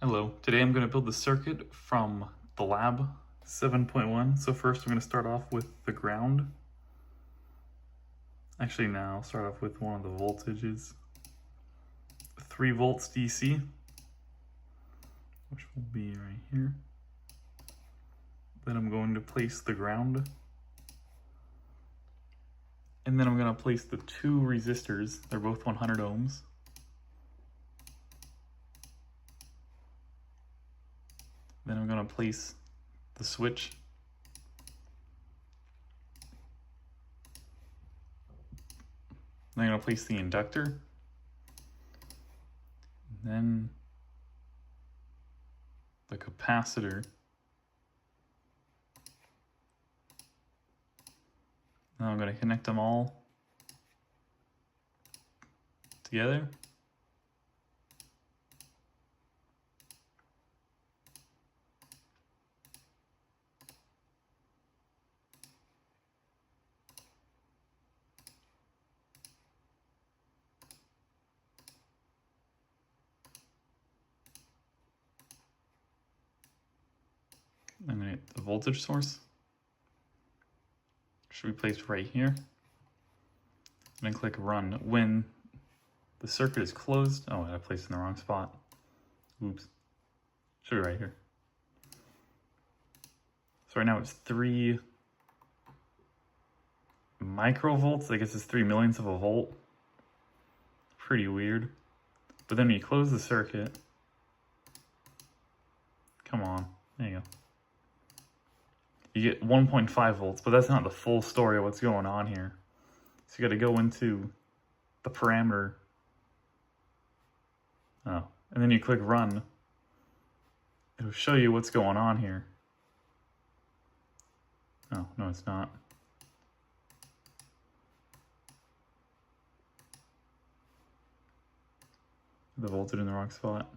Hello, today I'm going to build the circuit from the lab 7.1. So first I'm going to start off with the ground. Actually now I'll start off with one of the voltages. 3 volts DC, which will be right here. Then I'm going to place the ground. And then I'm going to place the 2 resistors. They're both 100 ohms. Then I'm going to place the switch. Then I'm going to place the inductor. And then the capacitor. Now I'm going to connect them all together. I'm going to get the voltage source. Should be placed right here. And then click run. When the circuit is closed, oh, I placed it in the wrong spot. Oops. Should be right here. So right now it's 3 microvolts. I guess it's 3 millionths of a volt. Pretty weird. But then when you close the circuit, come on, there you go. You get 1.5 volts, but that's not the full story of what's going on here. So you got to go into the parameter. Oh, and then you click run. It'll show you what's going on here. Oh, no, it's not. The voltage in the wrong spot.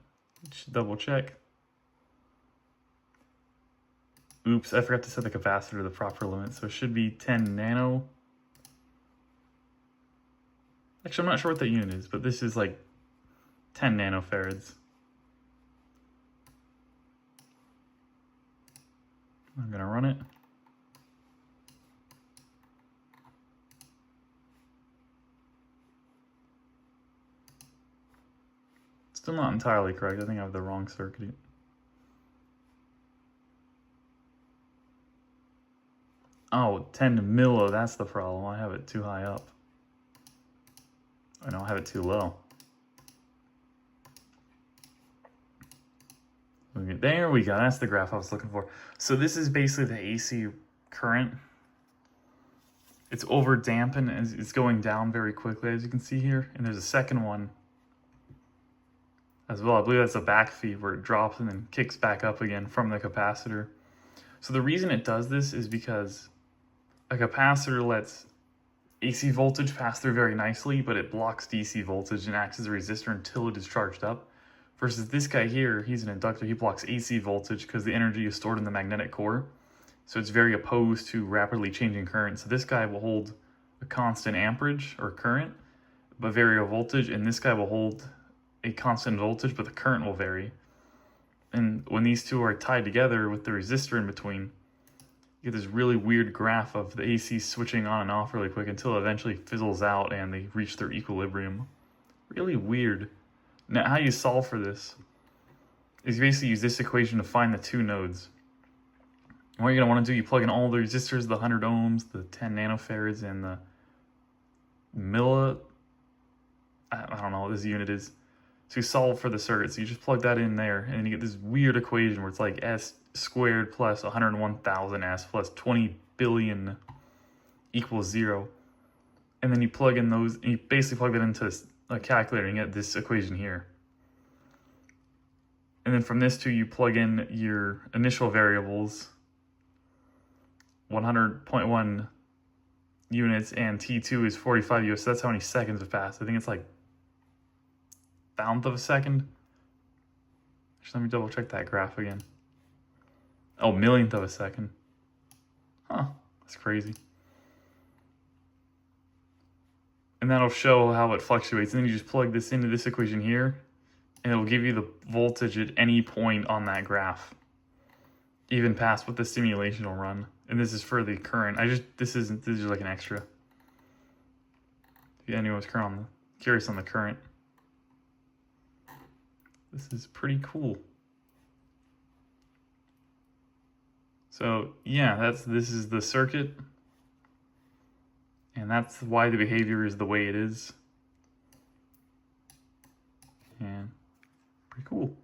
Should double check. Oops, I forgot to set the capacitor to the proper limit, so it should be 10 nano. Actually, I'm not sure what that unit is, but this is like 10 nanofarads. I'm gonna run it. Still not entirely correct. I think I have the wrong circuit. Oh, 10 milli, that's the problem. I have it too high up. I don't have it too low. Okay, there we go. That's the graph I was looking for. So this is basically the AC current. It's over dampened and it's going down very quickly, as you can see here. And there's a second one as well. I believe that's a back feed where it drops and then kicks back up again from the capacitor. So the reason it does this is because a capacitor lets AC voltage pass through very nicely, but it blocks DC voltage and acts as a resistor until it is charged up. Versus this guy here, he's an inductor, he blocks AC voltage because the energy is stored in the magnetic core. So it's very opposed to rapidly changing current. So this guy will hold a constant amperage or current, but vary a voltage, and this guy will hold a constant voltage, but the current will vary. And when these two are tied together with the resistor in between, you get this really weird graph of the AC switching on and off really quick until it eventually fizzles out and they reach their equilibrium. Really weird. Now, how you solve for this is you basically use this equation to find the 2 nodes. And what you're going to want to do, you plug in all the resistors, the 100 ohms, the 10 nanofarads, and the milli... I don't know what this unit is. So you solve for the circuit. So you just plug that in there, and then you get this weird equation where it's like S squared plus 101,000 S plus 20 billion equals 0. And then you plug in those, and you basically plug that into a calculator and you get this equation here. And then from this too, you plug in your initial variables, 100.1 units, and T2 is 45 US. So that's how many seconds have passed. I think it's like thousandth of a second. Just let me double check that graph again. Oh, millionth of a second. Huh, that's crazy. And that'll show how it fluctuates. And then you just plug this into this equation here, and it'll give you the voltage at any point on that graph, even past what the simulation will run. And this is for the current. This is like an extra. If anyone's curious on the current, this is pretty cool. So yeah, this is the circuit, and that's why the behavior is the way it is. And pretty cool.